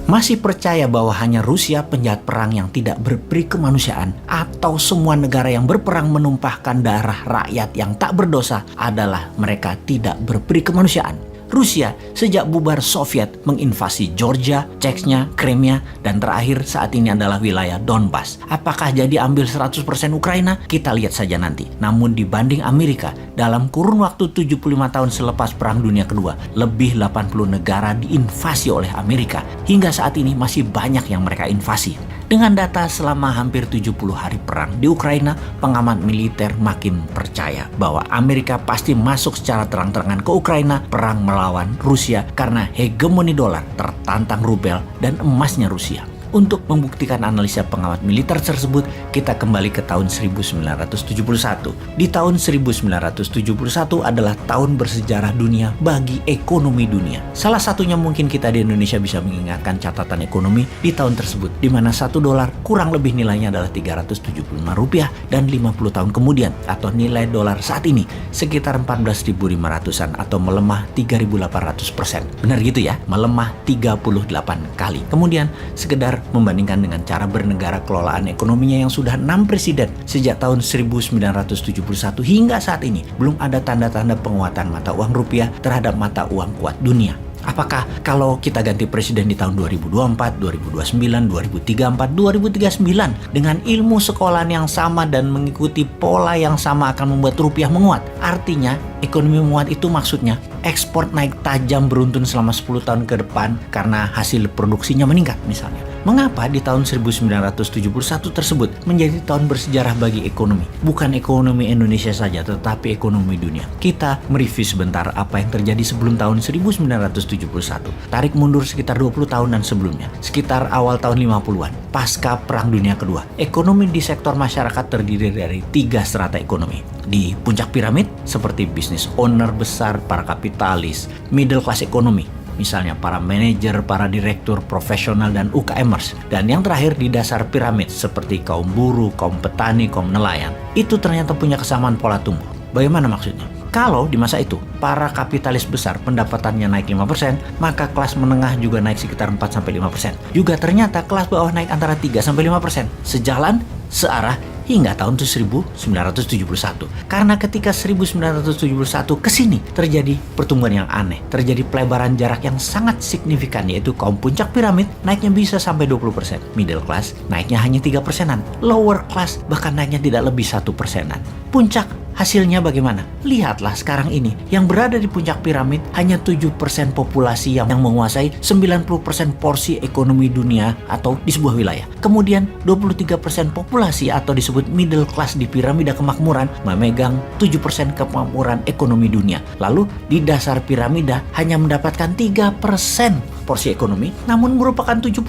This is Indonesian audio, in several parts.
Masih percaya bahwa hanya Rusia penjahat perang yang tidak berperi kemanusiaan, atau semua negara yang berperang menumpahkan darah rakyat yang tak berdosa adalah mereka tidak berperi kemanusiaan? Rusia sejak bubar Soviet menginvasi Georgia, Chechnya, Crimea, dan terakhir saat ini adalah wilayah Donbas. Apakah jadi ambil 100% Ukraina? Kita lihat saja nanti. Namun dibanding Amerika, dalam kurun waktu 75 tahun selepas Perang Dunia Kedua, lebih 80 negara diinvasi oleh Amerika. Hingga saat ini masih banyak yang mereka invasi. Dengan data selama hampir 70 hari perang di Ukraina, pengamat militer makin percaya bahwa Amerika pasti masuk secara terang-terangan ke Ukraina perang melawan Rusia karena hegemoni dolar tertantang rubel dan emasnya Rusia. Untuk membuktikan analisa pengamat militer tersebut, kita kembali ke tahun 1971. Di tahun 1971 adalah tahun bersejarah dunia bagi ekonomi dunia. Salah satunya mungkin kita di Indonesia bisa mengingatkan catatan ekonomi di tahun tersebut, di mana $1 kurang lebih nilainya adalah Rp375 dan 50 tahun kemudian, atau nilai dolar saat ini sekitar 14.500-an atau melemah 3.800%. Benar gitu ya, melemah 38 kali. Kemudian sekedar membandingkan dengan cara bernegara kelolaan ekonominya yang sudah 6 presiden sejak tahun 1971 hingga saat ini, belum ada tanda-tanda penguatan mata uang rupiah terhadap mata uang kuat dunia. Apakah kalau kita ganti presiden di tahun 2024, 2029, 2034, 2039 dengan ilmu sekolahan yang sama dan mengikuti pola yang sama akan membuat rupiah menguat? Artinya ekonomi menguat itu maksudnya ekspor naik tajam beruntun selama 10 tahun ke depan karena hasil produksinya meningkat misalnya. Mengapa di tahun 1971 tersebut menjadi tahun bersejarah bagi ekonomi? Bukan ekonomi Indonesia saja, tetapi ekonomi dunia. Kita mereview sebentar apa yang terjadi sebelum tahun 1971. Tarik mundur sekitar 20 tahunan sebelumnya, sekitar awal tahun 50-an, pasca Perang Dunia Kedua. Ekonomi di sektor masyarakat terdiri dari 3 strata ekonomi. Di puncak piramid, seperti bisnis owner besar, para kapitalis, middle class ekonomi, misalnya para manajer, para direktur, profesional, dan UKMers. Dan yang terakhir di dasar piramid seperti kaum buruh, kaum petani, kaum nelayan. Itu ternyata punya kesamaan pola tumbuh. Bagaimana maksudnya? Kalau di masa itu para kapitalis besar pendapatannya naik 5%, maka kelas menengah juga naik sekitar 4-5%. Juga ternyata kelas bawah naik antara 3-5%. Sejalan, searah, hingga tahun 1971. Karena ketika 1971 ke sini terjadi pertumbuhan yang aneh, terjadi pelebaran jarak yang sangat signifikan, yaitu kaum puncak piramid naiknya bisa sampai 20%, middle class naiknya hanya 3%-an, lower class bahkan naiknya tidak lebih 1%-an. Puncak hasilnya bagaimana? Lihatlah sekarang ini, yang berada di puncak piramid hanya 7% populasi yang menguasai 90% porsi ekonomi dunia atau di sebuah wilayah. Kemudian 23% populasi atau disebut middle class di piramida kemakmuran memegang 7% kemakmuran ekonomi dunia. Lalu di dasar piramida hanya mendapatkan 3% porsi ekonomi, namun merupakan 70%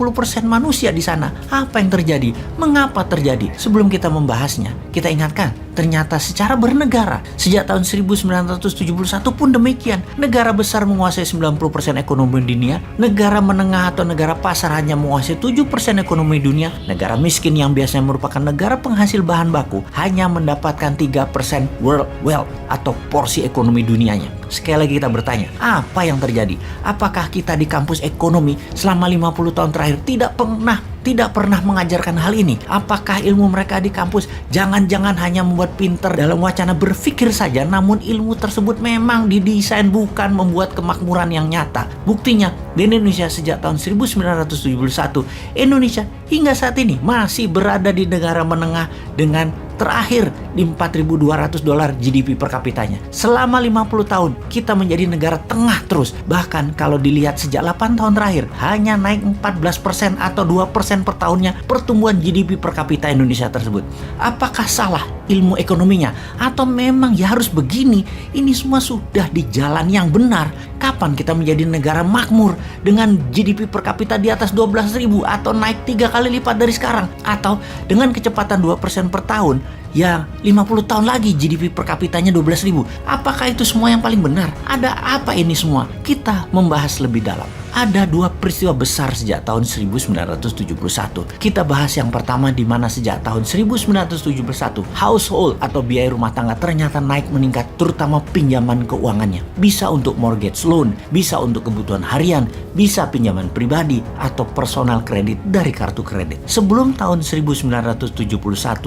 manusia di sana. Apa yang terjadi? Mengapa terjadi? Sebelum kita membahasnya, kita ingatkan, ternyata secara bernegara, sejak tahun 1971 pun demikian. Negara besar menguasai 90% ekonomi dunia, negara menengah atau negara pasar hanya menguasai 7% ekonomi dunia, negara miskin yang biasanya merupakan negara penghasil bahan baku hanya mendapatkan 3% world wealth atau porsi ekonomi dunianya. Sekali lagi kita bertanya, apa yang terjadi? Apakah kita di kampus ekonomi selama 50 tahun terakhir tidak pernah mengajarkan hal ini? Apakah ilmu mereka di kampus jangan-jangan hanya membuat pinter dalam wacana berpikir saja, namun ilmu tersebut memang didesain bukan membuat kemakmuran yang nyata? Buktinya, di Indonesia sejak tahun 1971, Indonesia hingga saat ini masih berada di negara menengah dengan terakhir di $4.200 GDP per kapitanya. Selama 50 tahun, kita menjadi negara tengah terus. Bahkan kalau dilihat sejak 8 tahun terakhir, hanya naik 14% atau 2% per tahunnya pertumbuhan GDP per kapita Indonesia tersebut. Apakah salah ilmu ekonominya? Atau memang ya harus begini? Ini semua sudah di jalan yang benar. Kapan kita menjadi negara makmur dengan GDP per kapita di atas 12.000 atau naik 3 kali lipat dari sekarang? Atau dengan kecepatan 2% per tahun, yang 50 tahun lagi GDP per kapitanya 12.000. Apakah itu semua yang paling benar? Ada apa ini semua? Kita membahas lebih dalam. Ada dua peristiwa besar sejak tahun 1971. Kita bahas yang pertama, di mana sejak tahun 1971 household atau biaya rumah tangga ternyata naik meningkat, terutama pinjaman keuangannya. Bisa untuk mortgage loan, bisa untuk kebutuhan harian, bisa pinjaman pribadi atau personal kredit dari kartu kredit. Sebelum tahun 1971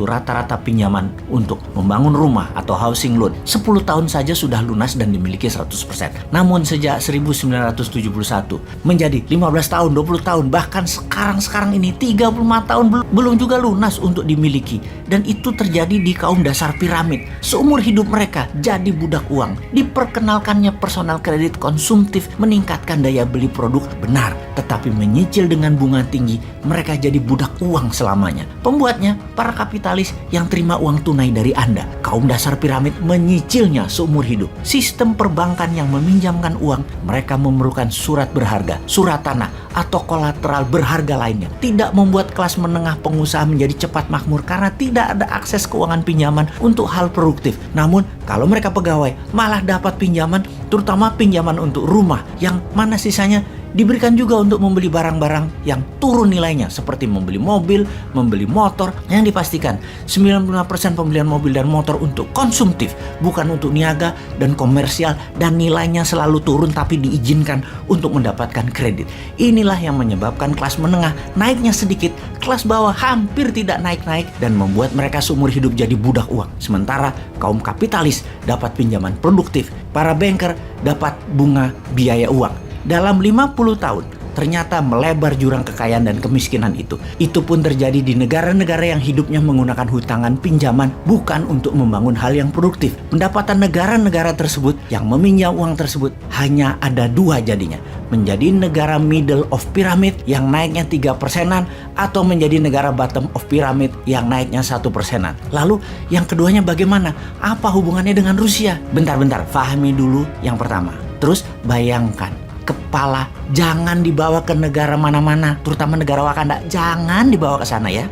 rata-rata pinjaman untuk membangun rumah atau housing loan 10 tahun saja sudah lunas dan dimiliki 100%. Namun sejak 1971 menjadi 15 tahun, 20 tahun, bahkan sekarang ini 35 tahun belum juga lunas untuk dimiliki. Dan itu terjadi di kaum dasar piramid. Seumur hidup mereka jadi budak uang. Diperkenalkannya personal kredit konsumtif meningkatkan daya beli produk, benar, tetapi menyicil dengan bunga tinggi, mereka jadi budak uang selamanya. Pembuatnya para kapitalis yang terima uang tunai dari Anda. Kaum dasar piramid menyicilnya seumur hidup. Sistem perbankan yang meminjamkan uang, mereka memerlukan surat berharga, surat tanah, atau kolateral berharga lainnya. Tidak membuat kelas menengah pengusaha menjadi cepat makmur karena tidak ada akses keuangan pinjaman untuk hal produktif. Namun kalau mereka pegawai malah dapat pinjaman, terutama pinjaman untuk rumah, yang mana sisanya diberikan juga untuk membeli barang-barang yang turun nilainya, seperti membeli mobil, membeli motor, yang dipastikan 95% pembelian mobil dan motor untuk konsumtif, bukan untuk niaga dan komersial, dan nilainya selalu turun tapi diizinkan untuk mendapatkan kredit. Inilah yang menyebabkan kelas menengah naiknya sedikit, kelas bawah hampir tidak naik-naik, dan membuat mereka seumur hidup jadi budak uang. Sementara kaum kapitalis dapat pinjaman produktif, para banker dapat bunga biaya uang. Dalam 50 tahun, ternyata melebar jurang kekayaan dan kemiskinan itu. Itu pun terjadi di negara-negara yang hidupnya menggunakan hutangan pinjaman bukan untuk membangun hal yang produktif. Pendapatan negara-negara tersebut yang meminjam uang tersebut hanya ada dua jadinya. Menjadi negara middle of pyramid yang naiknya 3%-an, atau menjadi negara bottom of pyramid yang naiknya 1%-an. Lalu yang keduanya bagaimana? Apa hubungannya dengan Rusia? Bentar, fahami dulu yang pertama. Terus bayangkan, kepala jangan dibawa ke negara mana-mana, terutama negara Wakanda, jangan dibawa ke sana ya.